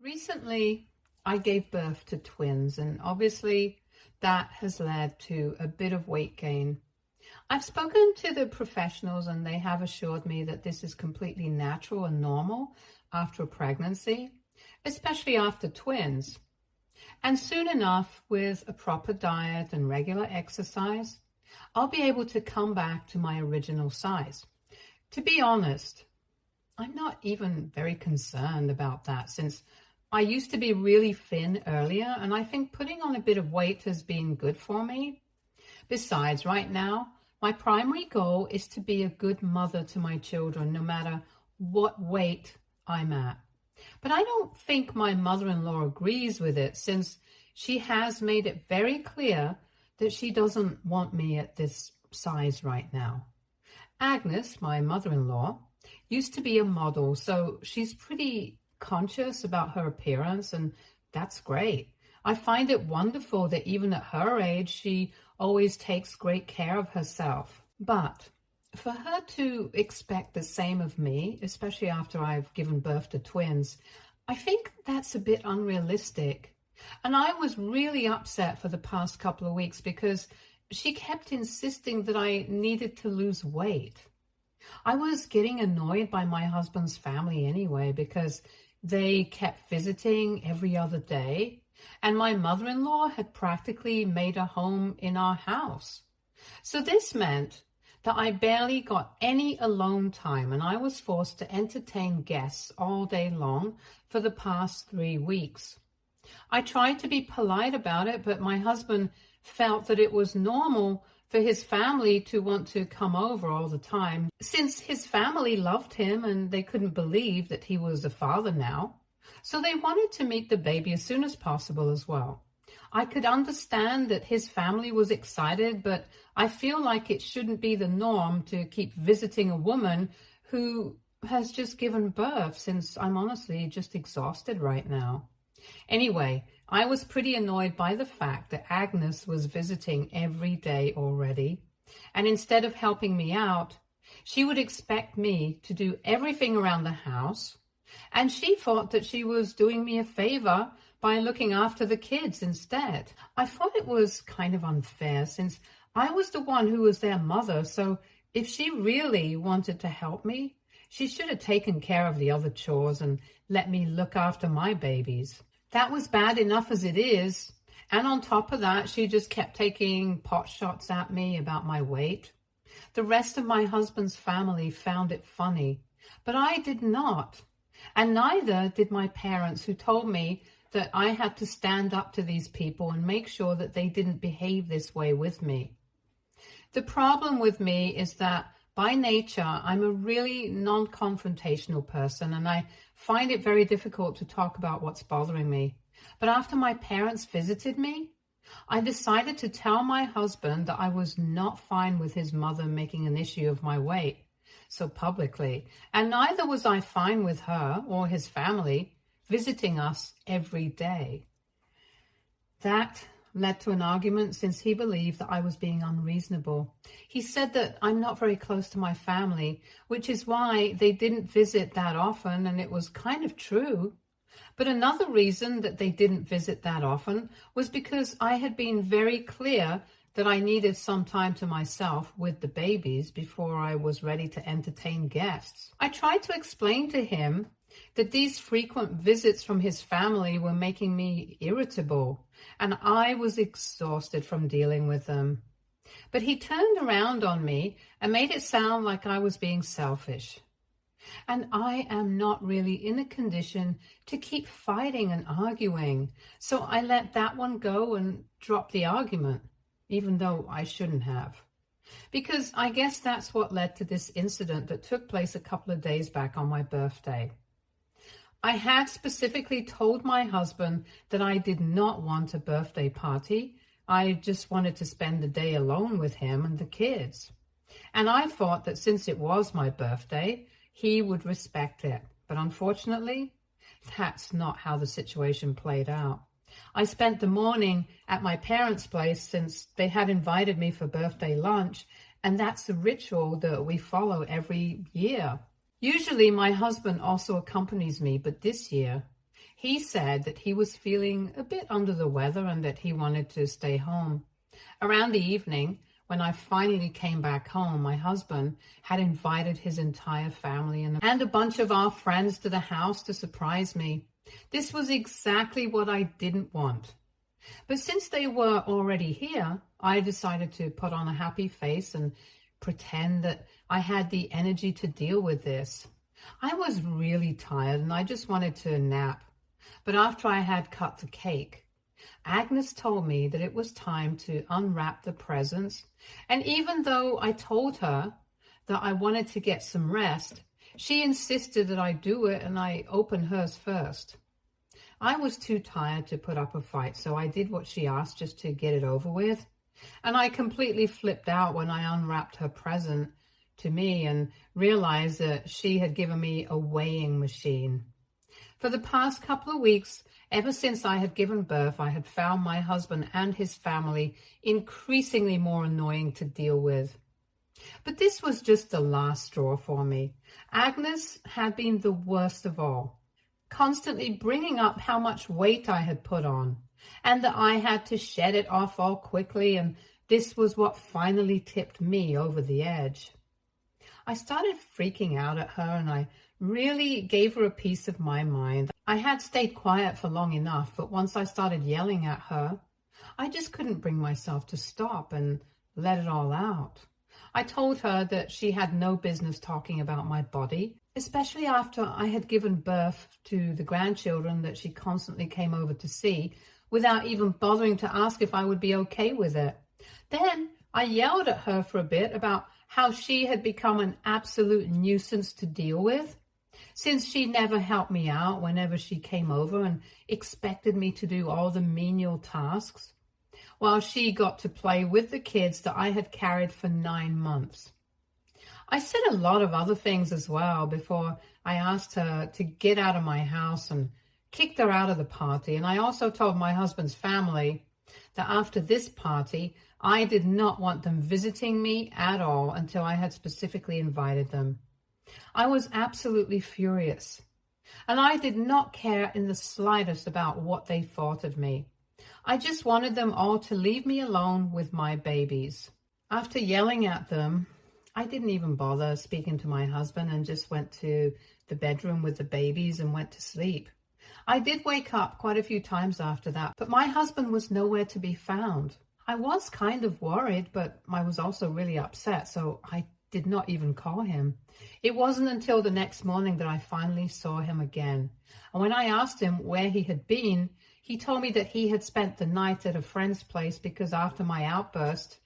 Recently, I gave birth to twins, and obviously that has led to a bit of weight gain. I've spoken to the professionals, and they have assured me that this is completely natural and normal after a pregnancy, especially after twins. And soon enough, with a proper diet and regular exercise, I'll be able to come back to my original size. To be honest, I'm not even very concerned about that, since I used to be really thin earlier, and I think putting on a bit of weight has been good for me. Besides, right now, my primary goal is to be a good mother to my children, no matter what weight I'm at. But I don't think my mother-in-law agrees with it, since she has made it very clear that she doesn't want me at this size right now. Agnes, my mother-in-law, used to be a model, so she's pretty conscious about her appearance, and that's great. I find it wonderful that even at her age, she always takes great care of herself. But for her to expect the same of me, especially after I've given birth to twins, I think that's a bit unrealistic. And I was really upset for the past couple of weeks because she kept insisting that I needed to lose weight. I was getting annoyed by my husband's family anyway because they kept visiting every other day, and my mother-in-law had practically made a home in our house. So this meant that I barely got any alone time, and I was forced to entertain guests all day long for the past 3 weeks. I tried to be polite about it, but my husband felt that it was normal for his family to want to come over all the time, since his family loved him and they couldn't believe that he was a father now. So they wanted to meet the baby as soon as possible as well. I could understand that his family was excited, but I feel like it shouldn't be the norm to keep visiting a woman who has just given birth, since I'm honestly just exhausted right now. Anyway, I was pretty annoyed by the fact that Agnes was visiting every day already, and instead of helping me out, she would expect me to do everything around the house, and she thought that she was doing me a favor by looking after the kids instead. I thought it was kind of unfair, since I was the one who was their mother, so if she really wanted to help me, she should have taken care of the other chores and let me look after my babies. That was bad enough as it is, and on top of that, she just kept taking pot shots at me about my weight. The rest of my husband's family found it funny, but I did not, and neither did my parents, who told me that I had to stand up to these people and make sure that they didn't behave this way with me. The problem with me is that by nature, I'm a really non-confrontational person, and I find it very difficult to talk about what's bothering me. But after my parents visited me, I decided to tell my husband that I was not fine with his mother making an issue of my weight so publicly, and neither was I fine with her or his family visiting us every day. That led to an argument, since he believed that I was being unreasonable. He said that I'm not very close to my family, which is why they didn't visit that often, and it was kind of true. But another reason that they didn't visit that often was because I had been very clear that I needed some time to myself with the babies before I was ready to entertain guests. I tried to explain to him that these frequent visits from his family were making me irritable, and I was exhausted from dealing with them. But he turned around on me and made it sound like I was being selfish. And I am not really in a condition to keep fighting and arguing, so I let that one go and dropped the argument, even though I shouldn't have. Because I guess that's what led to this incident that took place a couple of days back on my birthday. I had specifically told my husband that I did not want a birthday party. I just wanted to spend the day alone with him and the kids. And I thought that since it was my birthday, he would respect it. But unfortunately, that's not how the situation played out. I spent the morning at my parents' place, since they had invited me for birthday lunch, and that's a ritual that we follow every year. Usually my husband also accompanies me, but this year He said that he was feeling a bit under the weather and that he wanted to stay home. Around the evening, when I finally came back home, my husband had invited his entire family and a bunch of our friends to the house to surprise me. This was exactly what I didn't want. But since they were already here, I decided to put on a happy face and pretend that I had the energy to deal with this. I was really tired and I just wanted to nap. But after I had cut the cake, Agnes told me that it was time to unwrap the presents. And even though I told her that I wanted to get some rest, she insisted that I do it and I open hers first. I was too tired to put up a fight, so I did what she asked just to get it over with. And I completely flipped out when I unwrapped her present to me and realized that she had given me a weighing machine. For the past couple of weeks, ever since I had given birth, I had found my husband and his family increasingly more annoying to deal with. But this was just the last straw for me. Agnes had been the worst of all, constantly bringing up how much weight I had put on and that I had to shed it off all quickly, and this was what finally tipped me over the edge. I started freaking out at her and I really gave her a piece of my mind. I had stayed quiet for long enough, but once I started yelling at her, I just couldn't bring myself to stop and let it all out. I told her that she had no business talking about my body, especially after I had given birth to the grandchildren that she constantly came over to see without even bothering to ask if I would be okay with it. Then I yelled at her for a bit about how she had become an absolute nuisance to deal with, since she never helped me out whenever she came over and expected me to do all the menial tasks, while she got to play with the kids that I had carried for 9 months. I said a lot of other things as well before I asked her to get out of my house and kicked her out of the party. And I also told my husband's family that after this party, I did not want them visiting me at all until I had specifically invited them. I was absolutely furious, and I did not care in the slightest about what they thought of me. I just wanted them all to leave me alone with my babies. After yelling at them, I didn't even bother speaking to my husband and just went to the bedroom with the babies and went to sleep. I did wake up quite a few times after that, but my husband was nowhere to be found. I was kind of worried, but I was also really upset, so I did not even call him. It wasn't until the next morning that I finally saw him again. And when I asked him where he had been, he told me that he had spent the night at a friend's place because after my outburst,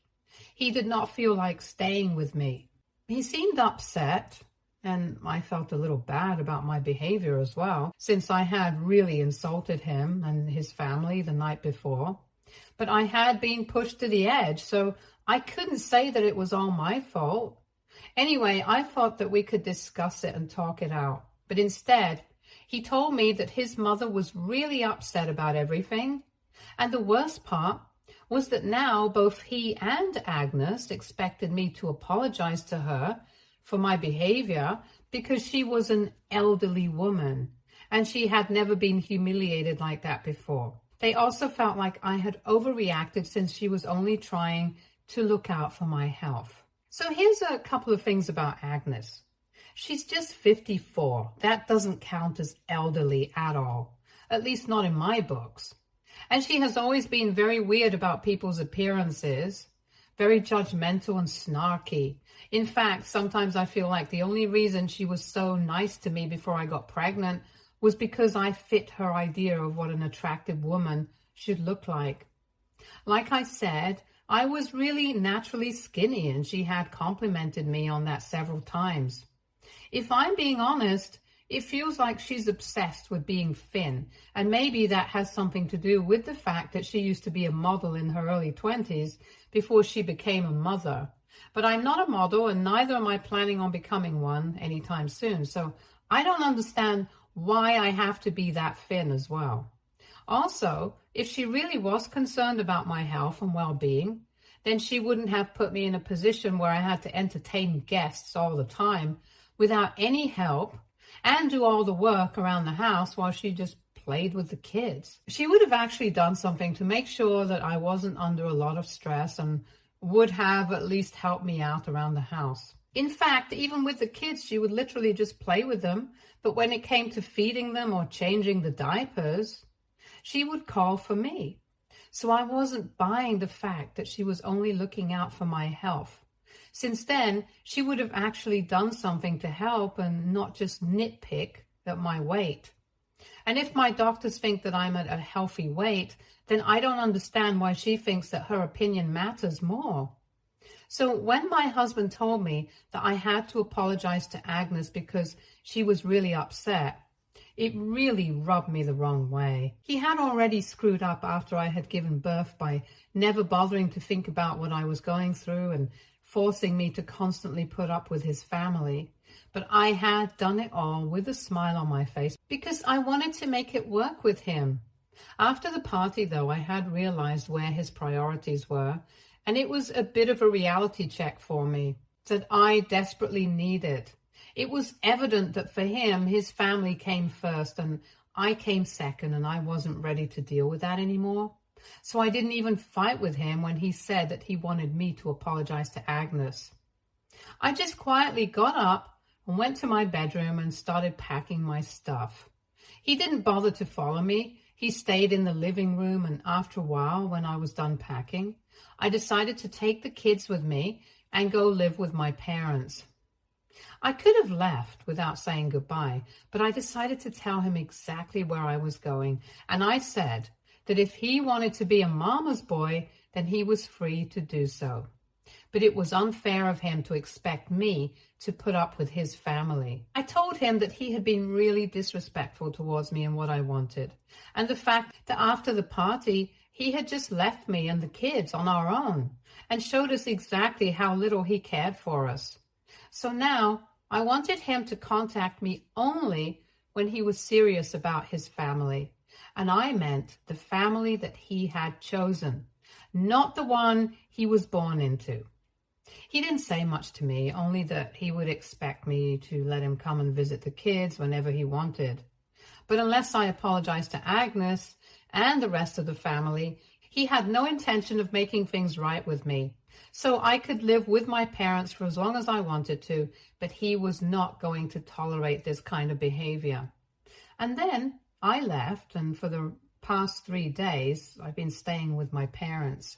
he did not feel like staying with me. He seemed upset, and I felt a little bad about my behavior as well, since I had really insulted him and his family the night before. But I had been pushed to the edge, so I couldn't say that it was all my fault. Anyway, I thought that we could discuss it and talk it out. But instead, he told me that his mother was really upset about everything. And the worst part was that now both he and Agnes expected me to apologize to her for my behavior because she was an elderly woman and she had never been humiliated like that before. They also felt like I had overreacted since she was only trying to look out for my health. So here's a couple of things about Agnes. She's just 54. That doesn't count as elderly at all, at least not in my books. And she has always been very weird about people's appearances, very judgmental and snarky. In fact, sometimes I feel like the only reason she was so nice to me before I got pregnant was because I fit her idea of what an attractive woman should look like. Like I said, I was really naturally skinny, and she had complimented me on that several times. If I'm being honest, it feels like she's obsessed with being thin, and maybe that has something to do with the fact that she used to be a model in her early 20s before she became a mother. But I'm not a model, and neither am I planning on becoming one anytime soon, so I don't understand why I have to be that thin as well. Also, if she really was concerned about my health and well-being, then she wouldn't have put me in a position where I had to entertain guests all the time without any help and do all the work around the house while she just played with the kids. She would have actually done something to make sure that I wasn't under a lot of stress and would have at least helped me out around the house. In fact, even with the kids, she would literally just play with them. But when it came to feeding them or changing the diapers, she would call for me. So I wasn't buying the fact that she was only looking out for my health. Since then, she would have actually done something to help and not just nitpick at my weight. And if my doctors think that I'm at a healthy weight, then I don't understand why she thinks that her opinion matters more. So when my husband told me that I had to apologize to Agnes because she was really upset, it really rubbed me the wrong way. He had already screwed up after I had given birth by never bothering to think about what I was going through and forcing me to constantly put up with his family. But I had done it all with a smile on my face because I wanted to make it work with him. After the party, though, I had realized where his priorities were, and it was a bit of a reality check for me that I desperately needed. It was evident that for him, his family came first and I came second, and I wasn't ready to deal with that anymore. So I didn't even fight with him when he said that he wanted me to apologize to Agnes. I just quietly got up and went to my bedroom and started packing my stuff. He didn't bother to follow me. He stayed in the living room, and after a while, when I was done packing, I decided to take the kids with me and go live with my parents. I could have left without saying goodbye, but I decided to tell him exactly where I was going, and I said that if he wanted to be a mama's boy, then he was free to do so. But it was unfair of him to expect me to put up with his family. I told him that he had been really disrespectful towards me and what I wanted, and the fact that after the party, he had just left me and the kids on our own and showed us exactly how little he cared for us. So now I wanted him to contact me only when he was serious about his family. And I meant the family that he had chosen, not the one he was born into. He didn't say much to me, only that he would expect me to let him come and visit the kids whenever he wanted. But unless I apologized to Agnes and the rest of the family, he had no intention of making things right with me. So I could live with my parents for as long as I wanted to, but he was not going to tolerate this kind of behavior. And then I left, and for the past 3 days, I've been staying with my parents.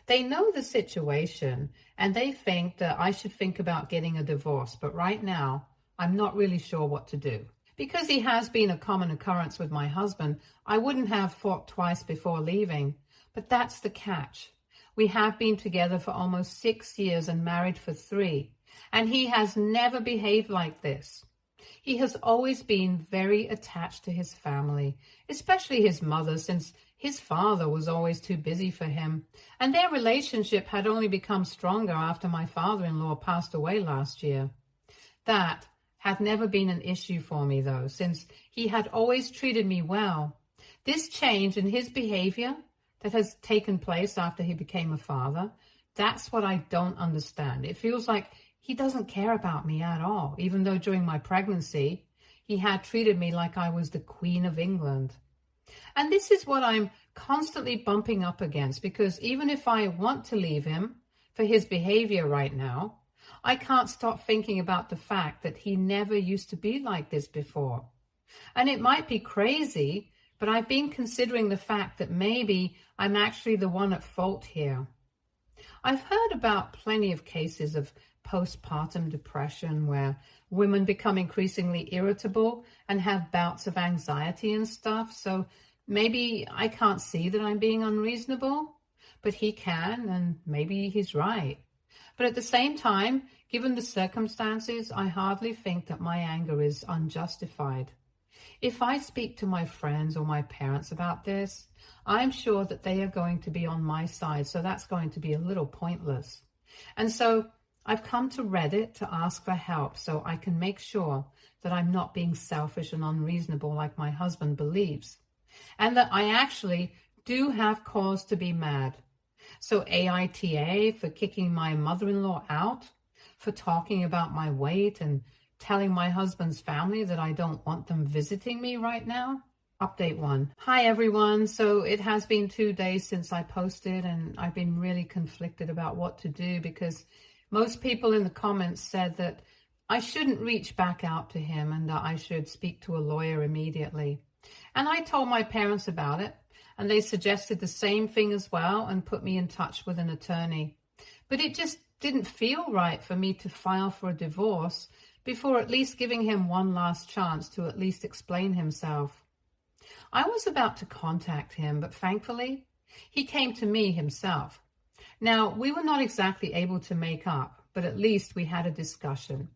They know the situation, and they think that I should think about getting a divorce, but right now, I'm not really sure what to do. Because he has been a common occurrence with my husband, I wouldn't have thought twice before leaving, but that's the catch. We have been together for almost 6 years and married for 3, and he has never behaved like this. He has always been very attached to his family, especially his mother, since his father was always too busy for him, and their relationship had only become stronger after my father-in-law passed away last year. That had never been an issue for me, though, since he had always treated me well. This change in his behavior that has taken place after he became a father, that's what I don't understand. It feels like he doesn't care about me at all, even though during my pregnancy, he had treated me like I was the Queen of England. And this is what I'm constantly bumping up against, because even if I want to leave him for his behavior right now, I can't stop thinking about the fact that he never used to be like this before. And it might be crazy, but I've been considering the fact that maybe I'm actually the one at fault here. I've heard about plenty of cases of postpartum depression where women become increasingly irritable and have bouts of anxiety and stuff. So maybe I can't see that I'm being unreasonable, but he can, and maybe he's right. But at the same time, given the circumstances, I hardly think that my anger is unjustified. If I speak to my friends or my parents about this, I'm sure that they are going to be on my side, so that's going to be a little pointless. And so I've come to Reddit to ask for help so I can make sure that I'm not being selfish and unreasonable like my husband believes, and that I actually do have cause to be mad. So AITA for kicking my mother-in-law out, for talking about my weight and telling my husband's family that I don't want them visiting me right now. Update 1. Hi everyone. So it has been 2 days since I posted, and I've been really conflicted about what to do because most people in the comments said that I shouldn't reach back out to him and that I should speak to a lawyer immediately. And I told my parents about it, and they suggested the same thing as well and put me in touch with an attorney. But it just didn't feel right for me to file for a divorce before at least giving him one last chance to at least explain himself. I was about to contact him, but thankfully, he came to me himself. Now, we were not exactly able to make up, but at least we had a discussion.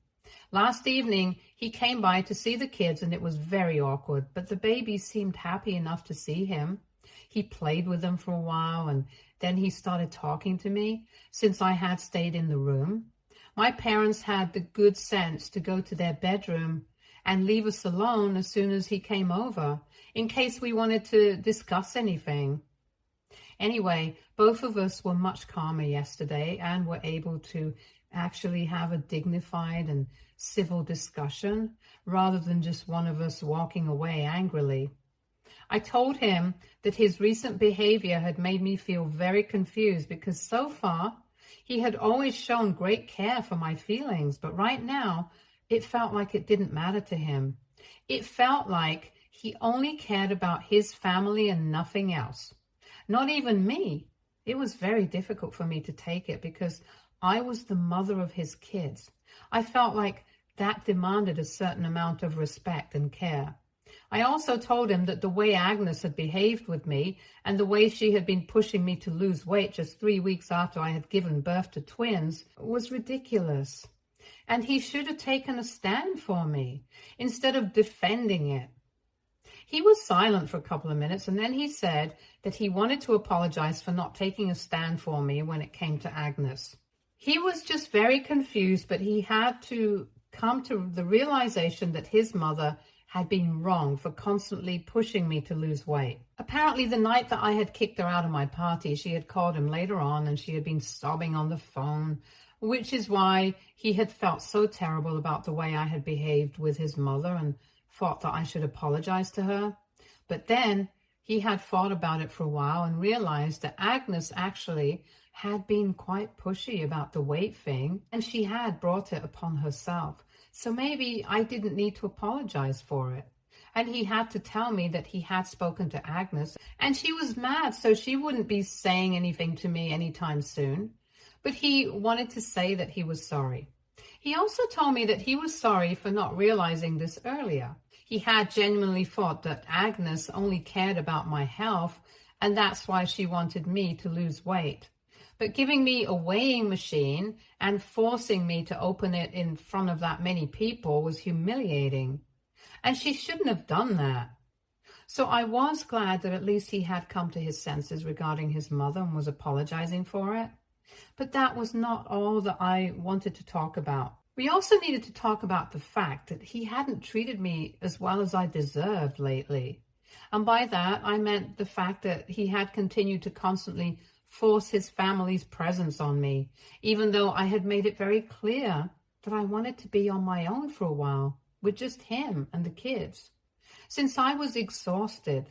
Last evening, he came by to see the kids, and it was very awkward, but the babies seemed happy enough to see him. He played with them for a while, and then he started talking to me, since I had stayed in the room. My parents had the good sense to go to their bedroom and leave us alone as soon as he came over, in case we wanted to discuss anything. Anyway, both of us were much calmer yesterday and were able to actually have a dignified and civil discussion rather than just one of us walking away angrily. I told him that his recent behavior had made me feel very confused because so far he had always shown great care for my feelings, but right now it felt like it didn't matter to him. It felt like he only cared about his family and nothing else. Not even me. It was very difficult for me to take it because I was the mother of his kids. I felt like that demanded a certain amount of respect and care. I also told him that the way Agnes had behaved with me and the way she had been pushing me to lose weight just 3 weeks after I had given birth to twins was ridiculous. And he should have taken a stand for me instead of defending it. He was silent for a couple of minutes, and then he said that he wanted to apologize for not taking a stand for me when it came to Agnes. He was just very confused, but he had to come to the realization that his mother had been wrong for constantly pushing me to lose weight. Apparently, the night that I had kicked her out of my party, she had called him later on and she had been sobbing on the phone, which is why he had felt so terrible about the way I had behaved with his mother and thought that I should apologize to her. But then he had thought about it for a while and realized that Agnes actually had been quite pushy about the weight thing, and she had brought it upon herself. So maybe I didn't need to apologize for it. And he had to tell me that he had spoken to Agnes, and she was mad, so she wouldn't be saying anything to me anytime soon. But he wanted to say that he was sorry. He also told me that he was sorry for not realizing this earlier. He had genuinely thought that Agnes only cared about my health, and that's why she wanted me to lose weight. But giving me a weighing machine and forcing me to open it in front of that many people was humiliating. And she shouldn't have done that. So I was glad that at least he had come to his senses regarding his mother and was apologizing for it. But that was not all that I wanted to talk about. We also needed to talk about the fact that he hadn't treated me as well as I deserved lately. And by that, I meant the fact that he had continued to constantly force his family's presence on me, even though I had made it very clear that I wanted to be on my own for a while, with just him and the kids, since I was exhausted,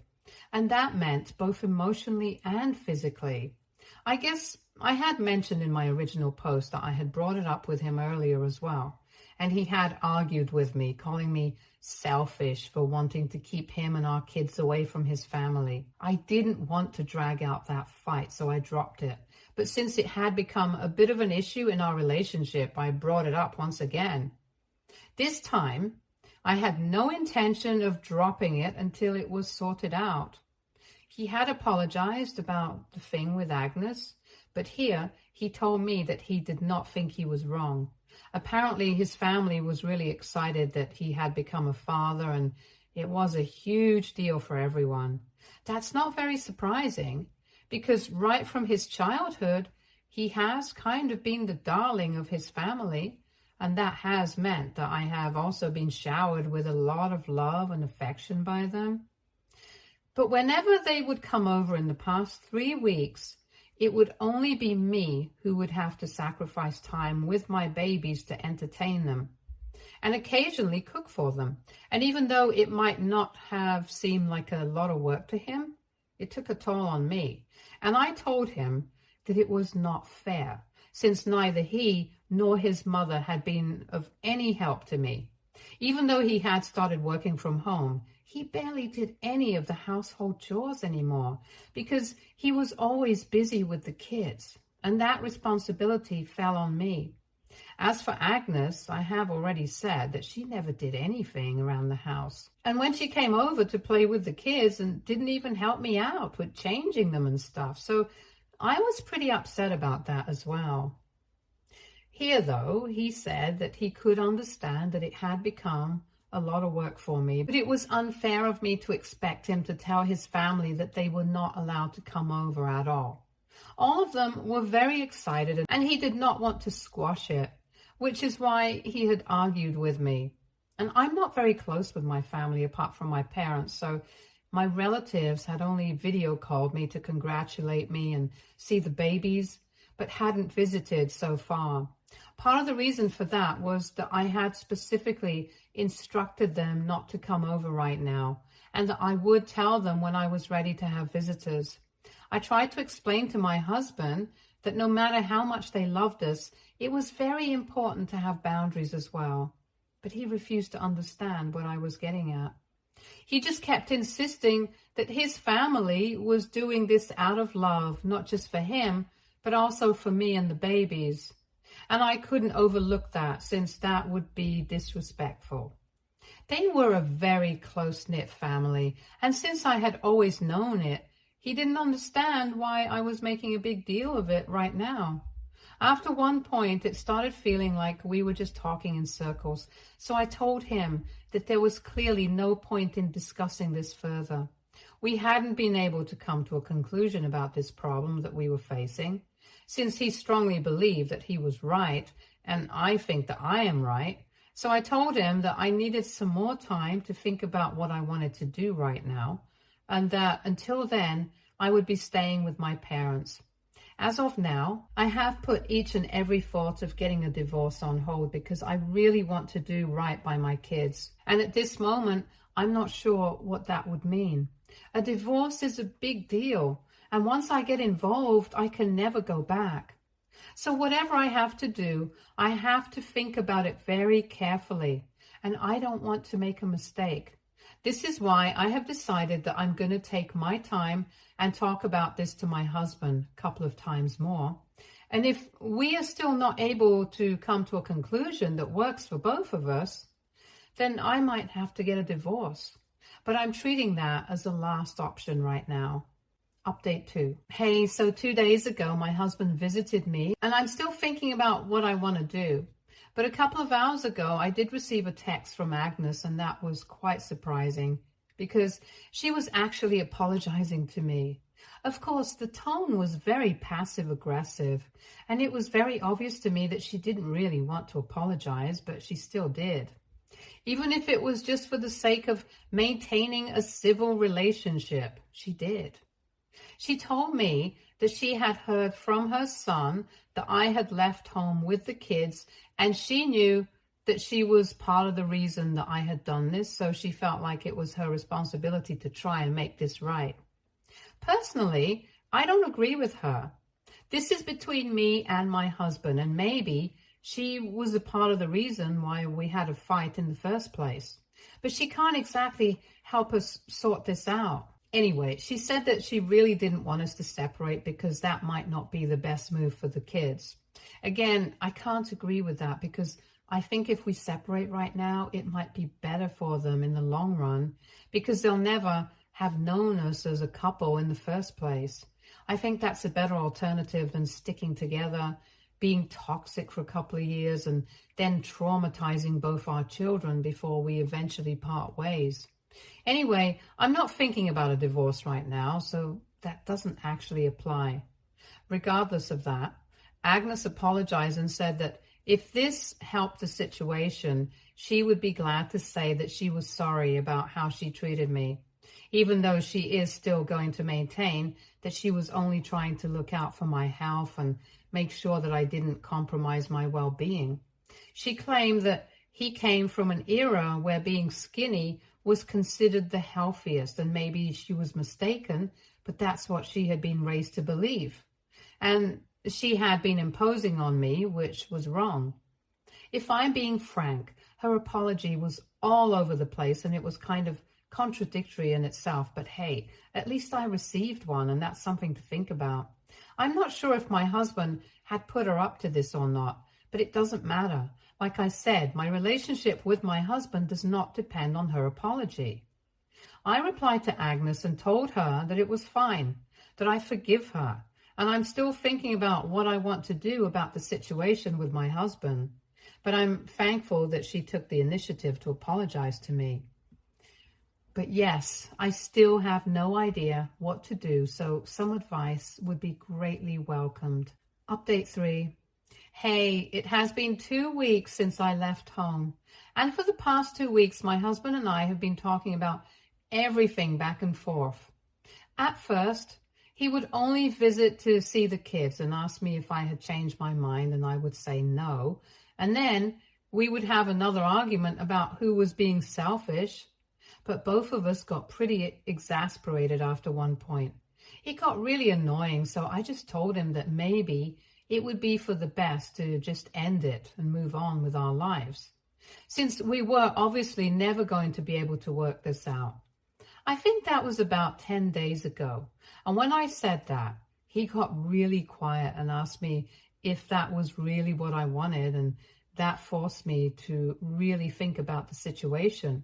and that meant both emotionally and physically. I guess I had mentioned in my original post that I had brought it up with him earlier as well, and he had argued with me, calling me selfish for wanting to keep him and our kids away from his family. I didn't want to drag out that fight, so I dropped it. But since it had become a bit of an issue in our relationship, I brought it up once again. This time, I had no intention of dropping it until it was sorted out. He had apologized about the thing with Agnes, but here he told me that he did not think he was wrong. Apparently his family was really excited that he had become a father, and it was a huge deal for everyone. That's not very surprising, because right from his childhood, he has kind of been the darling of his family, and that has meant that I have also been showered with a lot of love and affection by them. But whenever they would come over in the past 3 weeks, it would only be me who would have to sacrifice time with my babies to entertain them. and occasionally cook for them. And even though it might not have seemed like a lot of work to him, it took a toll on me. And I told him that it was not fair, since neither he nor his mother had been of any help to me. Even though he had started working from home, he barely did any of the household chores anymore because he was always busy with the kids, and that responsibility fell on me. As for Agnes, I have already said that she never did anything around the house. And when she came over to play with the kids and didn't even help me out with changing them and stuff. So I was pretty upset about that as well. Here, though, he said that he could understand that it had become a lot of work for me, but it was unfair of me to expect him to tell his family that they were not allowed to come over at all. All of them were very excited, and he did not want to squash it, which is why he had argued with me. And I'm not very close with my family apart from my parents, so my relatives had only video called me to congratulate me and see the babies, but hadn't visited so far. Part of the reason for that was that I had specifically instructed them not to come over right now, and that I would tell them when I was ready to have visitors. I tried to explain to my husband that no matter how much they loved us, it was very important to have boundaries as well. But he refused to understand what I was getting at. He just kept insisting that his family was doing this out of love, not just for him, but also for me and the babies. And I couldn't overlook that, since that would be disrespectful. They were a very close-knit family, and since I had always known it, he didn't understand why I was making a big deal of it right now. After one point, it started feeling like we were just talking in circles, so I told him that there was clearly no point in discussing this further. We hadn't been able to come to a conclusion about this problem that we were facing, since he strongly believed that he was right, and I think that I am right. So I told him that I needed some more time to think about what I wanted to do right now, and that until then, I would be staying with my parents. As of now, I have put each and every thought of getting a divorce on hold because I really want to do right by my kids. And at this moment, I'm not sure what that would mean. A divorce is a big deal, and once I get involved, I can never go back. So whatever I have to do, I have to think about it very carefully, and I don't want to make a mistake. This is why I have decided that I'm going to take my time and talk about this to my husband a couple of times more. And if we are still not able to come to a conclusion that works for both of us, then I might have to get a divorce. But I'm treating that as a last option right now. Update 2. Hey, so 2 days ago, my husband visited me, and I'm still thinking about what I want to do. But a couple of hours ago, I did receive a text from Agnes, and that was quite surprising because she was actually apologizing to me. Of course, the tone was very passive-aggressive, and it was very obvious to me that she didn't really want to apologize, but she still did. Even if it was just for the sake of maintaining a civil relationship, she did. She told me that she had heard from her son that I had left home with the kids, and she knew that she was part of the reason that I had done this, so she felt like it was her responsibility to try and make this right. Personally, I don't agree with her. This is between me and my husband, and maybe she was a part of the reason why we had a fight in the first place. But she can't exactly help us sort this out. Anyway, she said that she really didn't want us to separate because that might not be the best move for the kids. Again, I can't agree with that because I think if we separate right now, it might be better for them in the long run because they'll never have known us as a couple in the first place. I think that's a better alternative than sticking together, being toxic for a couple of years, and then traumatizing both our children before we eventually part ways. Anyway, I'm not thinking about a divorce right now, so that doesn't actually apply. Regardless of that, Agnes apologized and said that if this helped the situation, she would be glad to say that she was sorry about how she treated me, even though she is still going to maintain that she was only trying to look out for my health and make sure that I didn't compromise my well-being. She claimed that He came from an era where being skinny was considered the healthiest, and maybe she was mistaken, but that's what she had been raised to believe. And she had been imposing on me, which was wrong. If I'm being frank, her apology was all over the place, and it was kind of contradictory in itself. But hey, at least I received one, and that's something to think about. I'm not sure if my husband had put her up to this or not, but it doesn't matter. Like I said, my relationship with my husband does not depend on her apology. I replied to Agnes and told her that it was fine, that I forgive her, and I'm still thinking about what I want to do about the situation with my husband. But I'm thankful that she took the initiative to apologize to me. But yes, I still have no idea what to do, so some advice would be greatly welcomed. Update 3. Hey, it has been 2 weeks since I left home. And for the past 2 weeks, my husband and I have been talking about everything back and forth. At first, he would only visit to see the kids and ask me if I had changed my mind, and I would say no. And then we would have another argument about who was being selfish. But both of us got pretty exasperated after one point. It got really annoying, so I just told him that maybe it would be for the best to just end it and move on with our lives, since we were obviously never going to be able to work this out. I think that was about 10 days ago. And when I said that, he got really quiet and asked me if that was really what I wanted, and that forced me to really think about the situation,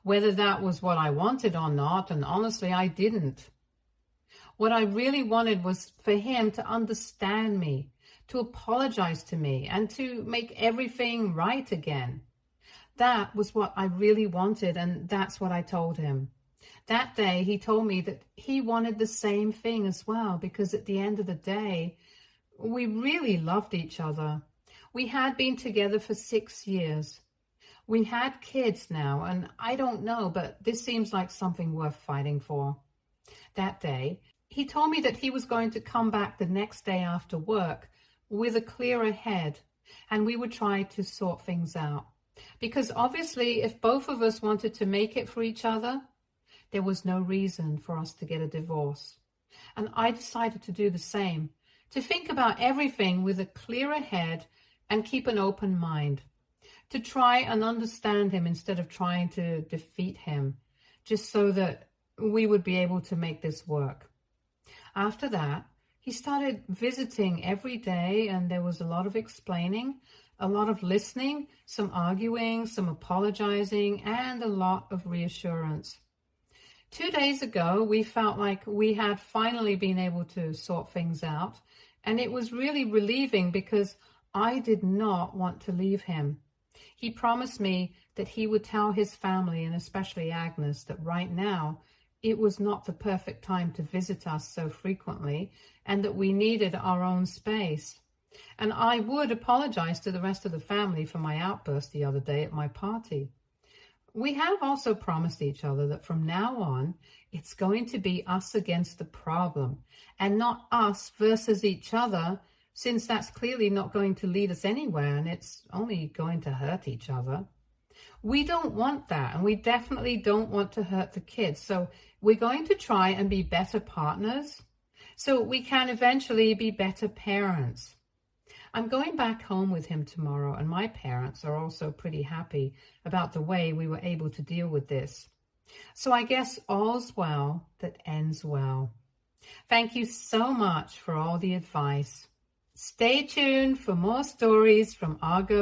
whether that was what I wanted or not, and honestly, I didn't. What I really wanted was for him to understand me, to apologize to me, and to make everything right again. That was what I really wanted, and that's what I told him. That day, he told me that he wanted the same thing as well, because at the end of the day, we really loved each other. We had been together for 6 years. We had kids now, and I don't know, but this seems like something worth fighting for. That day, he told me that he was going to come back the next day after work with a clearer head, and we would try to sort things out. Because obviously, if both of us wanted to make it for each other, there was no reason for us to get a divorce. And I decided to do the same, to think about everything with a clearer head and keep an open mind, to try and understand him instead of trying to defeat him, just so that we would be able to make this work. After that, he started visiting every day, and there was a lot of explaining, a lot of listening, some arguing, some apologizing, and a lot of reassurance. 2 days ago, we felt like we had finally been able to sort things out, and it was really relieving because I did not want to leave him. He promised me that he would tell his family, and especially Agnes, that right now it was not the perfect time to visit us so frequently, and that we needed our own space. And I would apologize to the rest of the family for my outburst the other day at my party. We have also promised each other that from now on, it's going to be us against the problem and not us versus each other, since that's clearly not going to lead us anywhere and it's only going to hurt each other. We don't want that, and we definitely don't want to hurt the kids. So we're going to try and be better partners so we can eventually be better parents. I'm going back home with him tomorrow, and my parents are also pretty happy about the way we were able to deal with this. So I guess all's well that ends well. Thank you so much for all the advice. Stay tuned for more stories from Argo